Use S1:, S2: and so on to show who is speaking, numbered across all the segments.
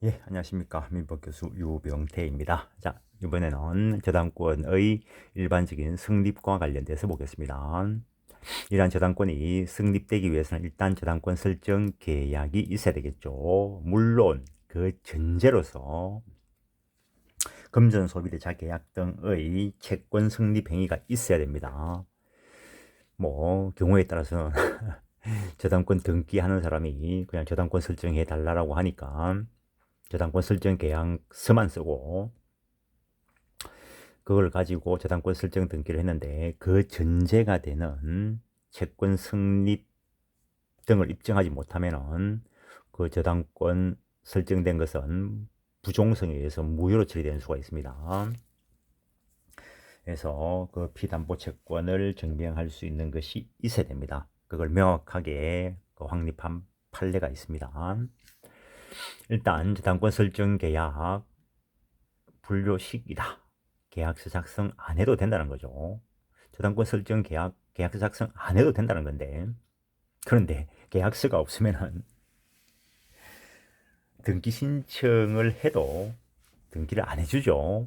S1: 예, 안녕하십니까. 민법교수 유병태입니다. 자, 이번에는 저당권의 일반적인 성립과 관련돼서 보겠습니다. 이러한 저당권이 성립되기 위해서는 일단 저당권 설정 계약이 있어야 되겠죠. 물론 그 전제로서 금전 소비대차 계약 등의 채권 성립 행위가 있어야 됩니다. 뭐 경우에 따라서는 저당권 등기하는 사람이 그냥 저당권 설정해 달라고 하니까 저당권 설정 계약서만 쓰고 그걸 가지고 저당권 설정 등기를 했는데 그 전제가 되는 채권 성립 등을 입증하지 못하면은 그 저당권 설정된 것은 부종성에 의해서 무효로 처리되는 수가 있습니다. 그래서 그 피담보 채권을 증명할 수 있는 것이 있어야 됩니다. 그걸 명확하게 그 확립한 판례가 있습니다. 일단 저당권 설정 계약 불료식이다. 계약서 작성 안 해도 된다는 거죠. 저당권 설정 계약서 작성 안 해도 된다는 건데, 그런데 계약서가 없으면은 등기 신청을 해도 등기를 안 해주죠.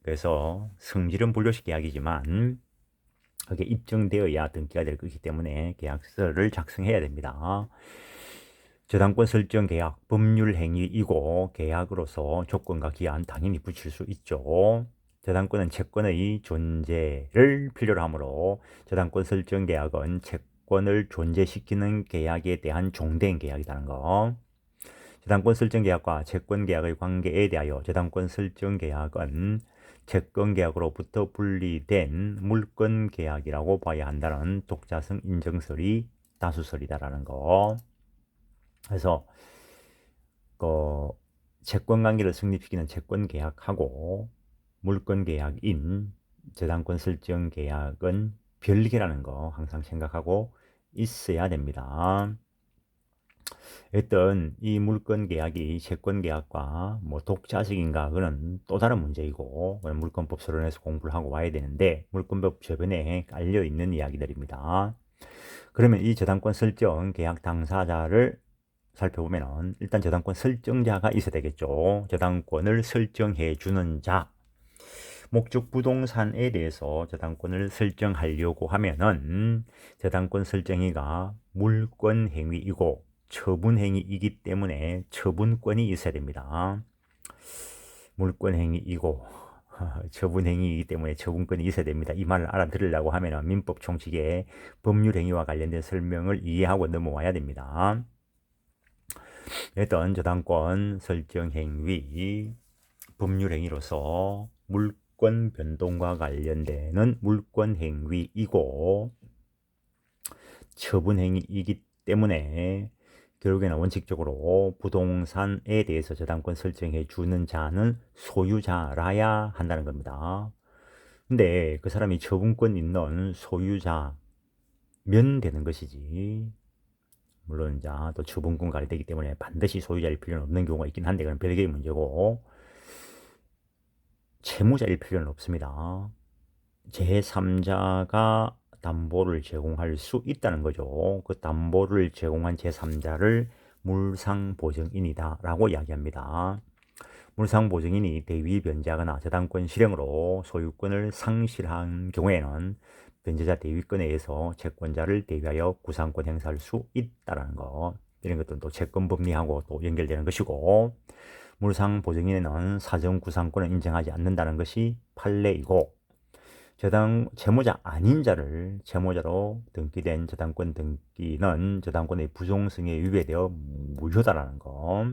S1: 그래서 성질은 불료식 계약이지만 그게 입증되어야 등기가 될 것이기 때문에 계약서를 작성해야 됩니다. 저당권 설정 계약 법률 행위이고 계약으로서 조건과 기한 당연히 붙일 수 있죠. 저당권은 채권의 존재를 필요로 하므로 저당권 설정 계약은 채권을 존재시키는 계약에 대한 종된 계약이라는 거. 저당권 설정 계약과 채권 계약의 관계에 대하여 저당권 설정 계약은 채권 계약으로부터 분리된 물권 계약이라고 봐야 한다는 독자성 인정설이 다수설이다라는 거. 그래서 그 채권 관계를 성립시키는 채권 계약하고 물권 계약인 저당권 설정 계약은 별개라는 거 항상 생각하고 있어야 됩니다. 일단 이 물권 계약이 채권 계약과 뭐 독자적인가 그는 또 다른 문제이고 물권법 서론에서 공부를 하고 와야 되는데 물권법 저변에 깔려 있는 이야기들입니다. 그러면 이 저당권 설정 계약 당사자를 살펴보면은 일단 저당권 설정자가 있어야 되겠죠. 저당권을 설정해 주는 자. 목적 부동산에 대해서 저당권을 설정하려고 하면은 저당권 설정이가 물권 행위이고 처분 행위이기 때문에 처분권이 있어야 됩니다. 물권 행위이고 처분 행위이기 때문에 처분권이 있어야 됩니다. 이 말을 알아들으려고 하면 민법 총칙의 법률 행위와 관련된 설명을 이해하고 넘어와야 됩니다. 일단 저당권 설정 행위 법률 행위로서 물권 변동과 관련되는 물권 행위이고 처분 행위이기 때문에 결국에는 원칙적으로 부동산에 대해서 저당권 설정해 주는 자는 소유자라야 한다는 겁니다. 근데 그 사람이 처분권 있는 소유자면 되는 것이지, 물론 이제 또 처분권 가리되기 때문에 반드시 소유자일 필요는 없는 경우가 있긴 한데 그건 별개의 문제고, 채무자일 필요는 없습니다. 제3자가 담보를 제공할 수 있다는 거죠. 그 담보를 제공한 제3자를 물상보증인이다 라고 이야기합니다. 물상보증인이 대위 변제하거나 저당권 실행으로 소유권을 상실한 경우에는 변제자 대위권에 의해서 채권자를 대위하여 구상권 행사할 수 있다는 거, 이런 것들은 또 채권 법리하고 또 연결되는 것이고, 물상보증인에는 사정 구상권을 인정하지 않는다는 것이 판례이고, 채무자 아닌 자를 채무자로 등기된 저당권 등기는 저당권의 부종성에 위배되어 무효다라는 거.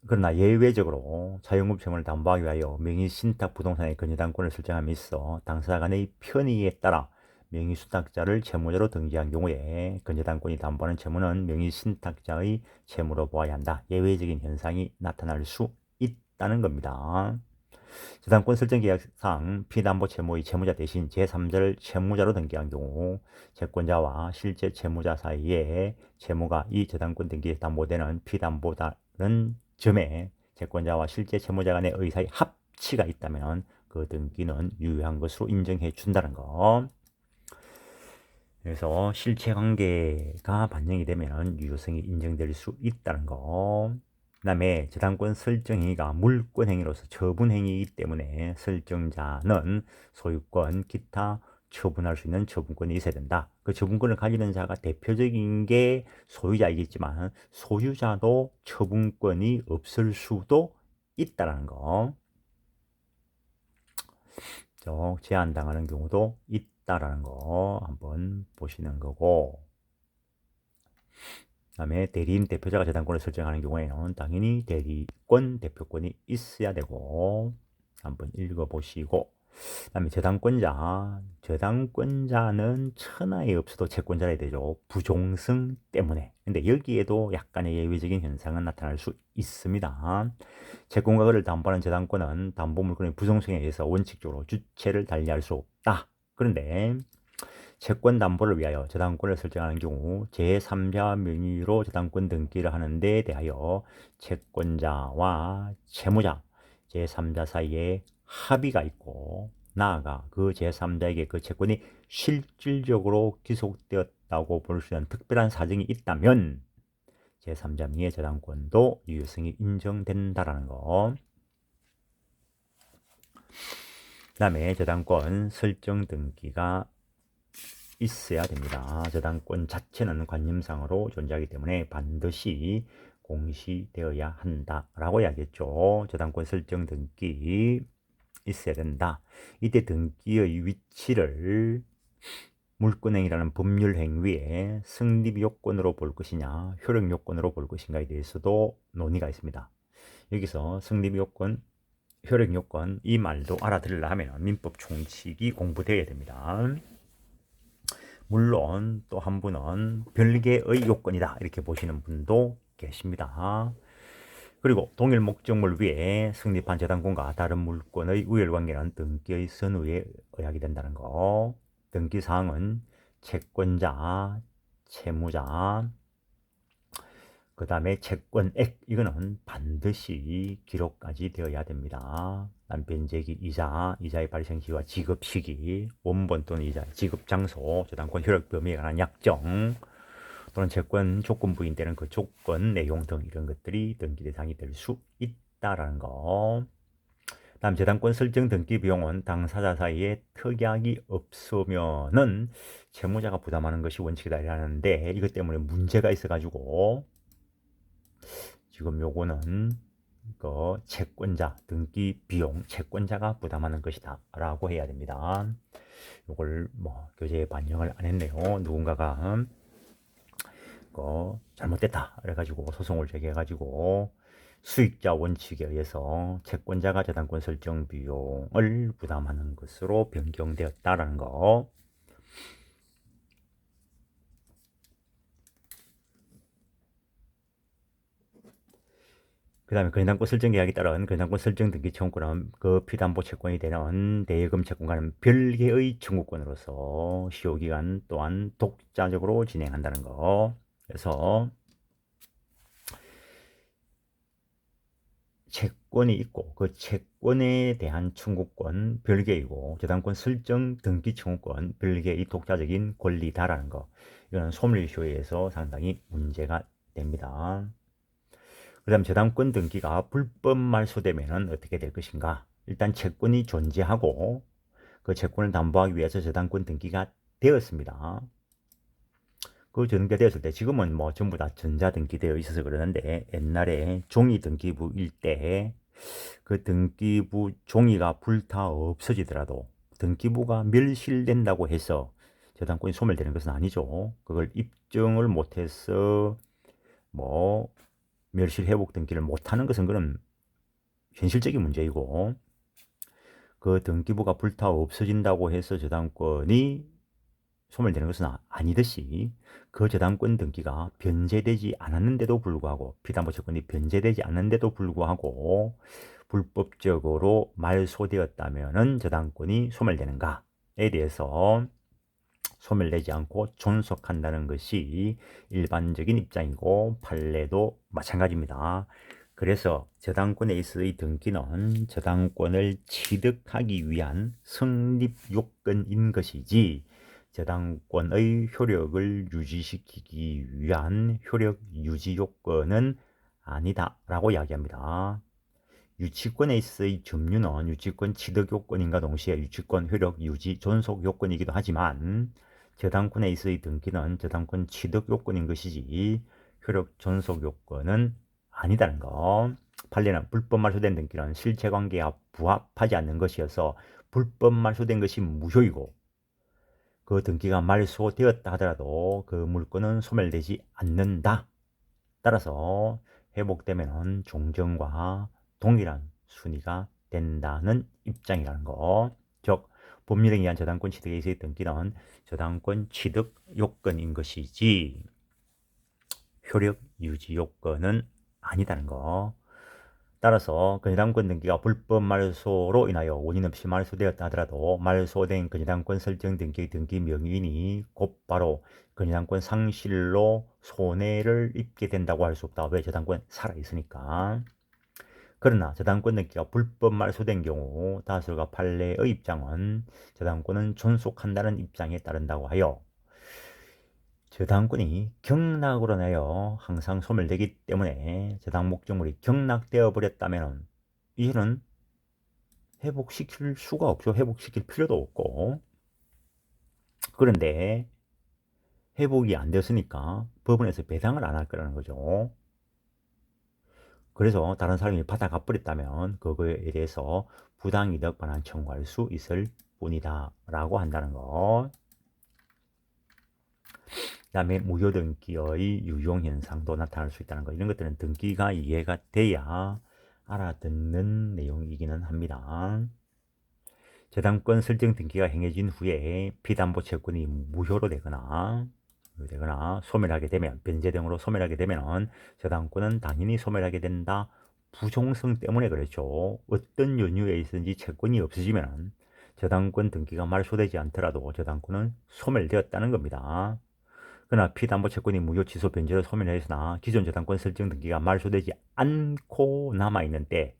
S1: 그러나 예외적으로 자영업 채무를 담보하기 위하여 명의신탁 부동산의 건여당권을 설정함에 있어 당사자 간의 편의에 따라 명의수탁자를 채무자로 등기한 경우에 건여당권이 담보하는 채무는 명의신탁자의 채무로 보아야 한다. 예외적인 현상이 나타날 수 있다는 겁니다. 저당권 설정 계약상 피담보 채무의 채무자 대신 제3자를 채무자로 등기한 경우 채권자와 실제 채무자 사이에 채무가 이 저당권 등기에 담보되는 피담보다는 점에 채권자와 실제 채무자 간의 의사의 합치가 있다면 그 등기는 유효한 것으로 인정해 준다는 거. 그래서 실체 관계가 반영이 되면 유효성이 인정될 수 있다는 거. 그다음에 저당권 설정 행위가 물권 행위로서 처분 행위이기 때문에 설정자는 소유권, 기타 처분할 수 있는 처분권이 있어야 된다. 그 처분권을 가지는 자가 대표적인 게 소유자이겠지만 소유자도 처분권이 없을 수도 있다는 거. 제한당하는 경우도 있다라는 거 한번 보시는 거고, 그다음에 대리인 대표자가 저당권을 설정하는 경우에는 당연히 대리권 대표권이 있어야 되고, 한번 읽어보시고, 그다음에 저당권자는 천하에 없어도 채권자라 되죠. 부종성 때문에. 근데 여기에도 약간의 예외적인 현상은 나타날 수 있습니다. 채권과 그를 담보하는 저당권은 담보물건의 부종성에 의해서 원칙적으로 주체를 달리할 수 없다. 그런데 채권 담보를 위하여 저당권을 설정하는 경우 제3자 명의로 저당권 등기를 하는 데 대하여 채권자와 채무자 제3자 사이에 합의가 있고, 나아가 그 제3자에게 그 채권이 실질적으로 기속되었다고 볼 수 있는 특별한 사정이 있다면 제3자 명의의 저당권도 유효성이 인정된다라는 거. 그 다음에 저당권 설정 등기가 있어야 됩니다. 저당권 자체는 관념상으로 존재하기 때문에 반드시 공시되어야 한다라고 이야기했죠. 저당권 설정 등기 있어야 된다. 이때 등기의 위치를 물권행위라는 법률 행위의 성립 요건으로 볼 것이냐, 효력 요건으로 볼 것인가에 대해서도 논의가 있습니다. 여기서 성립 요건, 효력 요건 이 말도 알아들으려면 민법 총칙이 공부되어야 됩니다. 물론 또 한 분은 별개의 요건이다 이렇게 보시는 분도 계십니다. 그리고 동일 목적물 위에 성립한 저당권과 다른 물권의 우열관계는 등기의 선의에 의하게 된다는 거. 등기사항은 채권자, 채무자, 그 다음에 채권액, 이거는 반드시 기록까지 되어야 됩니다. 변제기 이자, 이자의 발생 시기와 지급 시기, 원본 또는 이자, 지급 장소, 저당권 효력 범위에 관한 약정, 또는 채권 조건부인 때는 그 조건 내용 등 이런 것들이 등기 대상이 될 수 있다라는 거. 다음 저당권 설정 등기 비용은 당사자 사이에 특약이 없으면은 채무자가 부담하는 것이 원칙이다 라는데, 이것 때문에 문제가 있어가지고 지금 요거는 그 채권자 등기 비용 채권자가 부담하는 것이다 라고 해야 됩니다. 요걸 뭐 교재에 반영을 안 했네요. 누군가가 잘못됐다 그래가지고 소송을 제기해가지고 수익자 원칙에 의해서 채권자가 저당권 설정 비용을 부담하는 것으로 변경되었다라는 거. 그 다음에 근저당권 설정 계약에 따른 근저당권 설정 등기 청구권은 그 피담보 채권이 되는 대여금 채권과는 별개의 청구권으로서 시효기간 또한 독자적으로 진행한다는 거. 그래서 채권이 있고 그 채권에 대한 청구권 별개이고 저당권 설정 등기 청구권 별개의 독자적인 권리다라는 거. 이거는 소멸시효에 의해서 상당히 문제가 됩니다. 그 다음 저당권 등기가 불법 말소되면 어떻게 될 것인가. 일단 채권이 존재하고 그 채권을 담보하기 위해서 저당권 등기가 되었습니다. 그 등기가 되었을 때 지금은 뭐 전부 다 전자등기 되어 있어서 그러는데, 옛날에 종이 등기부일 때 그 등기부 종이가 불타 없어지더라도 등기부가 멸실된다고 해서 저당권이 소멸되는 것은 아니죠. 그걸 입증을 못해서 뭐 멸실 회복 등기를 못하는 것은 그런 현실적인 문제이고, 그 등기부가 불타 없어진다고 해서 저당권이 소멸되는 것은 아니듯이 그 저당권 등기가 변제되지 않았는데도 불구하고, 피담보 채권이 변제되지 않았는데도 불구하고 불법적으로 말소되었다면 저당권이 소멸되는가에 대해서 소멸되지 않고 존속한다는 것이 일반적인 입장이고 판례도 마찬가지입니다. 그래서 저당권에 있어의 등기는 저당권을 취득하기 위한 성립 요건인 것이지 저당권의 효력을 유지시키기 위한 효력 유지 요건은 아니다라고 이야기합니다. 유치권에 있어의 점유는 유치권 취득 요건인가 동시에 유치권 효력 유지 존속 요건이기도 하지만 저당권에 있어의 등기는 저당권 취득 요건인 것이지 효력 존속 요건은 아니다는 거. 판례는 불법 말소된 등기는 실체관계와 부합하지 않는 것이어서 불법 말소된 것이 무효이고 그 등기가 말소되었다 하더라도 그 물건은 소멸되지 않는다. 따라서 회복되면 종전과 동일한 순위가 된다는 입장이라는 거. 즉 법률에 의한 저당권 취득에 있어의 등기는 저당권 취득 요건인 것이지 효력 유지 요건은 아니다는 거. 따라서 근저당권 등기가 불법 말소로 인하여 원인 없이 말소되었다 하더라도 말소된 근저당권 설정 등기의 등기 명의인이 곧바로 근저당권 상실로 손해를 입게 된다고 할 수 없다. 왜? 저당권 살아있으니까. 그러나 저당권 등기가 불법 말소된 경우 다수가 판례의 입장은 저당권은 존속한다는 입장에 따른다고 하여 저당권이 경락으로 인하여 항상 소멸되기 때문에 저당 목적물이 경락되어 버렸다면 이는 회복시킬 수가 없죠. 회복시킬 필요도 없고. 그런데 회복이 안 됐으니까 법원에서 배상을 안 할 거라는 거죠. 그래서 다른 사람이 받아가 버렸다면 그거에 대해서 부당이득 반환 청구할 수 있을 뿐이다 라고 한다는 거. 그 다음에 무효등기의 유용현상도 나타날 수 있다는 거. 이런 것들은 등기가 이해가 돼야 알아듣는 내용이기는 합니다. 저당권 설정 등기가 행해진 후에 피담보 채권이 무효로 되거나 소멸하게 되면 변제 등으로 소멸하게 되면 저당권은 당연히 소멸하게 된다. 부종성 때문에 그렇죠. 어떤 연유에 있든지 채권이 없어지면 저당권 등기가 말소되지 않더라도 저당권은 소멸되었다는 겁니다. 그러나 피담보 채권이 무효 취소 변제로 소멸했으나 기존 저당권 설정 등기가 말소되지 않고 남아있는 때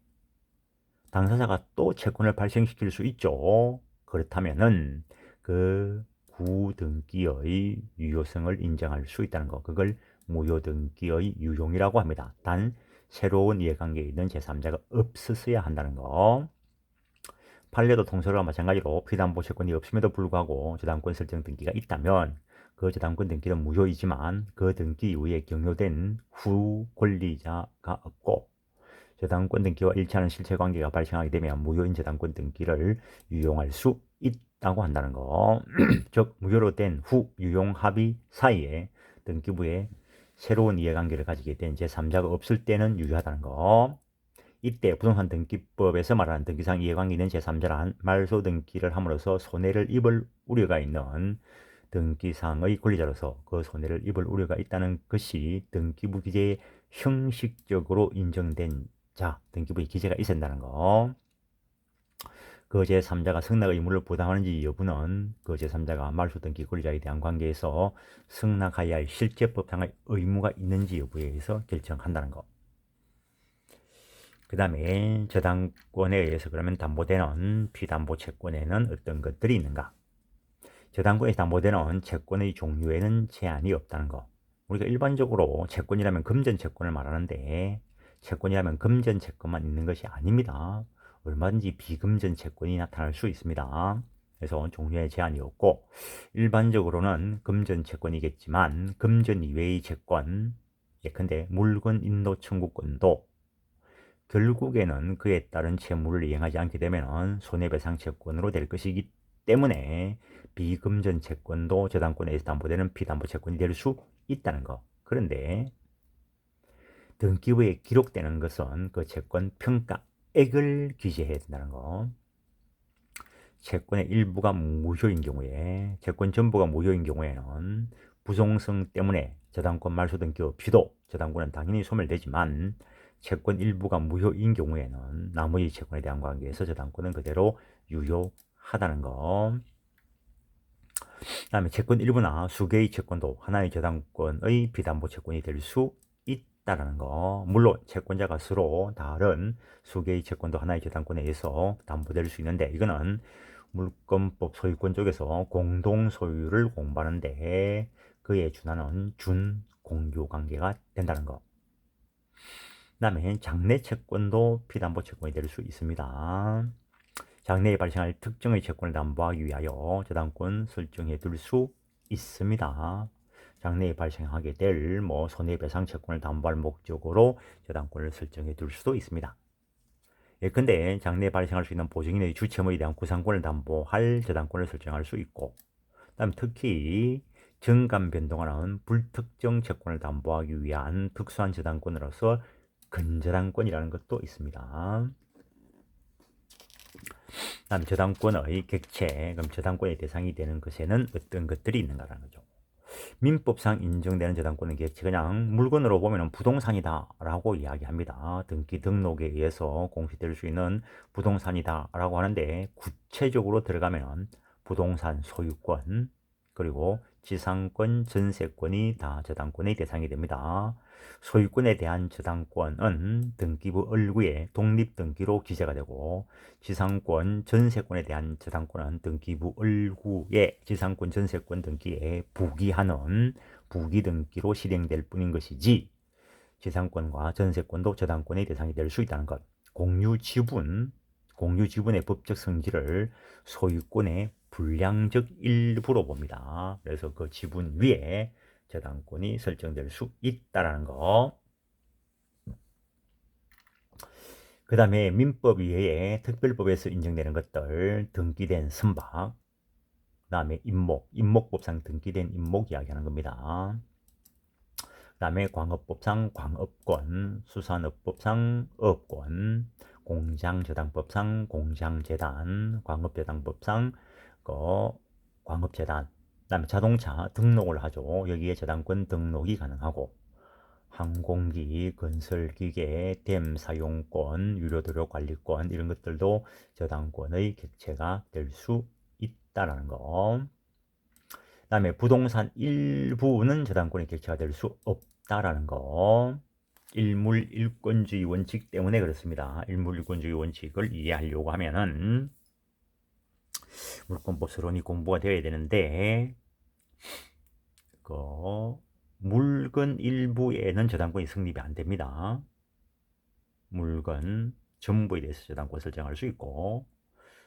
S1: 당사자가 또 채권을 발생시킬 수 있죠. 그렇다면은 그 구등기의 유효성을 인정할 수 있다는 거. 그걸 무효등기의 유용이라고 합니다. 단 새로운 이해관계에 있는 제3자가 없었어야 한다는 거. 판례도 통설과 마찬가지로 피담보 채권이 없음에도 불구하고 저당권 설정 등기가 있다면 그 저당권 등기는 무효이지만 그 등기 이후에 경료된 후 권리자가 없고 저당권 등기와 일치하는 실체관계가 발생하게 되면 무효인 저당권 등기를 유용할 수 있다고 한다는 거. 즉 무효로 된 후 유용 합의 사이에 등기부에 새로운 이해관계를 가지게 된 제3자가 없을 때는 유효하다는 거. 이때 부동산 등기법에서 말하는 등기상 이해관계 있는 제3자란 말소 등기를 함으로써 손해를 입을 우려가 있는 등기상의 권리자로서 그 손해를 입을 우려가 있다는 것이 등기부 기재에 형식적으로 인정된 자, 등기부에 기재가 있어야 한다는 거. 그 제3자가 승낙 의무를 부담하는지 여부는 그 제3자가 말소 등기 권리자에 대한 관계에서 승낙하여야 할 실제법상의 의무가 있는지 여부에 의해서 결정한다는 거. 그 다음에 저당권에 의해서 그러면 담보되는 피담보 채권에는 어떤 것들이 있는가? 저당권에서 담보되는 채권의 종류에는 제한이 없다는 거. 우리가 일반적으로 채권이라면 금전 채권을 말하는데 채권이라면 금전 채권만 있는 것이 아닙니다. 얼마든지 비금전 채권이 나타날 수 있습니다. 그래서 종류에 제한이 없고 일반적으로는 금전 채권이겠지만 금전 이외의 채권, 예컨대 물건 인도 청구권도 결국에는 그에 따른 채무를 이행하지 않게 되면 손해배상 채권으로 될 것이기 때문에 비금전 채권도 저당권에서 담보되는 피담보 채권이 될 수 있다는 거. 그런데 등기부에 기록되는 것은 그 채권 평가액을 기재해야 된다는 거. 채권의 일부가 무효인 경우에, 채권 전부가 무효인 경우에는 부송성 때문에 저당권 말소 등기 없이도 저당권은 당연히 소멸되지만 채권 일부가 무효인 경우에는 나머지 채권에 대한 관계에서 저당권은 그대로 유효하다는 거. 그 다음에 채권 일부나 수개의 채권도 하나의 저당권의 비담보 채권이 될 수 있다는 거. 물론 채권자가 서로 다른 수개의 채권도 하나의 저당권에 의해서 담보될 수 있는데 이거는 물권법 소유권 쪽에서 공동 소유를 공부하는데 그에 준하는 준공유 관계가 된다는 거. 그 다음에 장래 채권도 피담보 채권이 될 수 있습니다. 장래에 발생할 특정의 채권을 담보하기 위하여 저당권 설정해 둘 수 있습니다. 장래에 발생하게 될 손해배상 채권을 담보할 목적으로 저당권을 설정해 둘 수도 있습니다. 예컨대 장래에 발생할 수 있는 보증인의 주체물에 대한 구상권을 담보할 저당권을 설정할 수 있고, 그다음 특히 정감 변동하는 불특정 채권을 담보하기 위한 특수한 저당권으로서 근저당권이라는 것도 있습니다. 다음 저당권의 객체, 그럼 저당권의 대상이 되는 것에는 어떤 것들이 있는가라는 거죠. 민법상 인정되는 저당권의 객체, 그냥 물건으로 보면 부동산이다라고 이야기합니다. 등기 등록에 의해서 공시될 수 있는 부동산이다라고 하는데, 구체적으로 들어가면 부동산 소유권, 그리고 지상권, 전세권이 다 저당권의 대상이 됩니다. 소유권에 대한 저당권은 등기부 얼구에 독립등기로 기재가 되고, 지상권, 전세권에 대한 저당권은 등기부 얼구에 지상권, 전세권 등기에 부기하는 부기등기로 실행될 뿐인 것이지, 지상권과 전세권도 저당권의 대상이 될 수 있다는 것. 공유지분의 법적 성질을 소유권의 불량적 일부로 봅니다. 그래서 그 지분 위에 저당권이 설정될 수 있다는 거. 그 다음에 민법 이외에 특별법에서 인정되는 것들, 등기된 선박, 그 다음에 임목법상 등기된 임목 이야기하는 겁니다. 그 다음에 광업법상 광업권, 수산업법상 업권, 공장저당법상 공장재단, 광업재단법상 광업재단, 그 다음에 자동차 등록을 하죠. 여기에 저당권 등록이 가능하고, 항공기, 건설기계, 댐 사용권, 유료도로 관리권, 이런 것들도 저당권의 객체가 될 수 있다는 거. 그 다음에 부동산 일부는 저당권의 객체가 될 수 없다라는 거. 일물일권주의 원칙 때문에 그렇습니다. 일물일권주의 원칙을 이해하려고 하면은 물권법 서론이 공부가 되어야 되는데, 물건 일부에는 저당권이 성립이 안 됩니다. 물건 전부에 대해서 저당권 설정할 수 있고,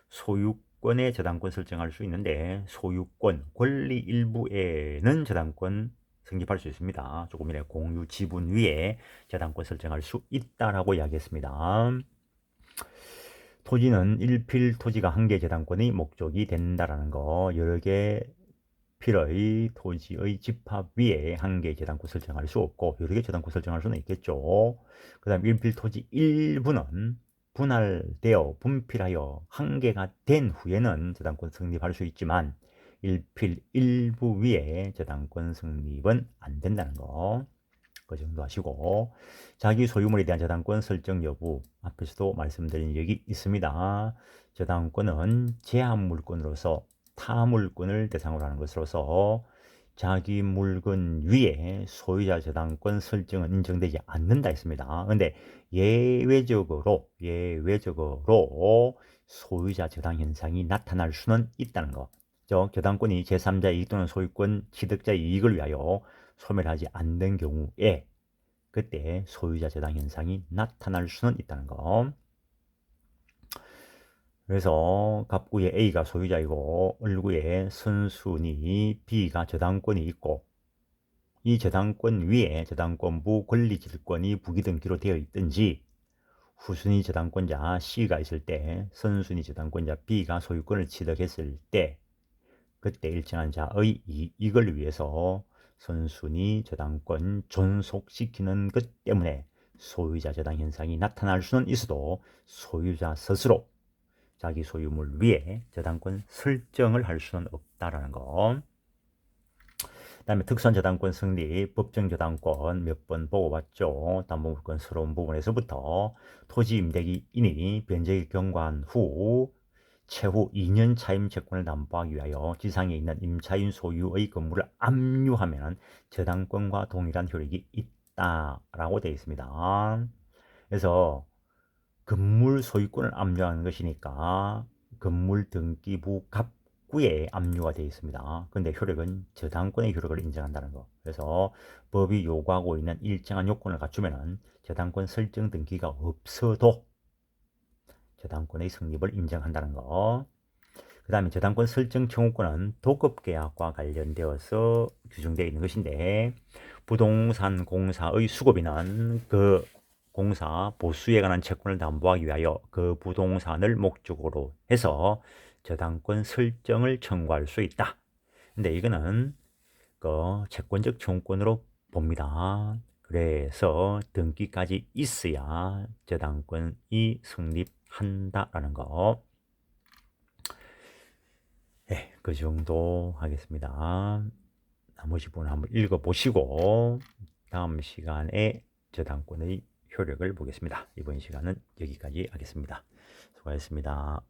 S1: 소유권에 저당권 설정할 수 있는데, 소유권 권리 일부에는 저당권 성립할 수 있습니다. 조금 전에 공유 지분 위에 저당권 설정할 수 있다라고 이야기했습니다. 토지는 일필 토지가 한 개 저당권의 목적이 된다라는 거. 여러 개 필의 토지의 집합 위에 한 개 저당권 설정할 수 없고, 여러 개 저당권 설정할 수는 있겠죠. 그 다음 일필 토지 일부는 분할되어 분필하여 한 개가 된 후에는 저당권 성립할 수 있지만, 일필 일부 위에 저당권 성립은 안 된다는 거. 그 정도 하시고, 자기 소유물에 대한 저당권 설정 여부, 앞에서도 말씀드린 적이 있습니다. 저당권은 제한물권으로서 타물권을 대상으로 하는 것으로서 자기 물건 위에 소유자 저당권 설정은 인정되지 않는다 했습니다. 근데 예외적으로 소유자 저당 현상이 나타날 수는 있다는 거. 즉 저당권이 제3자 이익 또는 소유권 취득자의 이익을 위하여 소멸하지 않는 경우에 그때 소유자 저당 현상이 나타날 수는 있다는 거. 그래서 갑구의 A가 소유자이고 을구의 선순위 B가 저당권이 있고, 이 저당권 위에 저당권부 권리질권이 부기등기로 되어 있든지, 후순위 저당권자 C가 있을 때 선순위 저당권자 B가 소유권을 취득했을 때, 그때 일정한 자의 이익을 위해서 선순위 저당권 존속시키는 것 때문에 소유자 저당 현상이 나타날 수는 있어도 소유자 스스로 자기 소유물 위에 저당권 설정을 할 수는 없다라는 거. 그 다음에 특수한 저당권 성립, 법정 저당권 몇 번 보고 봤죠. 담보물권 서러운 부분에서부터 토지 임대인이 변제를 경과한 후 최후 2년 차임 채권을 담보하기 위하여 지상에 있는 임차인 소유의 건물을 압류하면 저당권과 동일한 효력이 있다라고 되어 있습니다. 그래서 건물 소유권을 압류하는 것이니까 건물 등기부 갑구에 압류가 되어 있습니다. 근데 효력은 저당권의 효력을 인정한다는 거. 그래서 법이 요구하고 있는 일정한 요건을 갖추면은 저당권 설정 등기가 없어도 저당권의 성립을 인정한다는 거. 그 다음에 저당권 설정 청구권은 도급계약과 관련되어서 규정되어 있는 것인데, 부동산 공사의 수급인은 그 공사 보수에 관한 채권을 담보하기 위하여 그 부동산을 목적으로 해서 저당권 설정을 청구할 수 있다. 근데 이거는 그 채권적 청구권으로 봅니다. 그래서 등기까지 있어야 저당권이 성립한다라는 거. 네, 그 정도 하겠습니다. 나머지 부분 한번 읽어보시고 다음 시간에 저당권의 효력을 보겠습니다. 이번 시간은 여기까지 하겠습니다. 수고하셨습니다.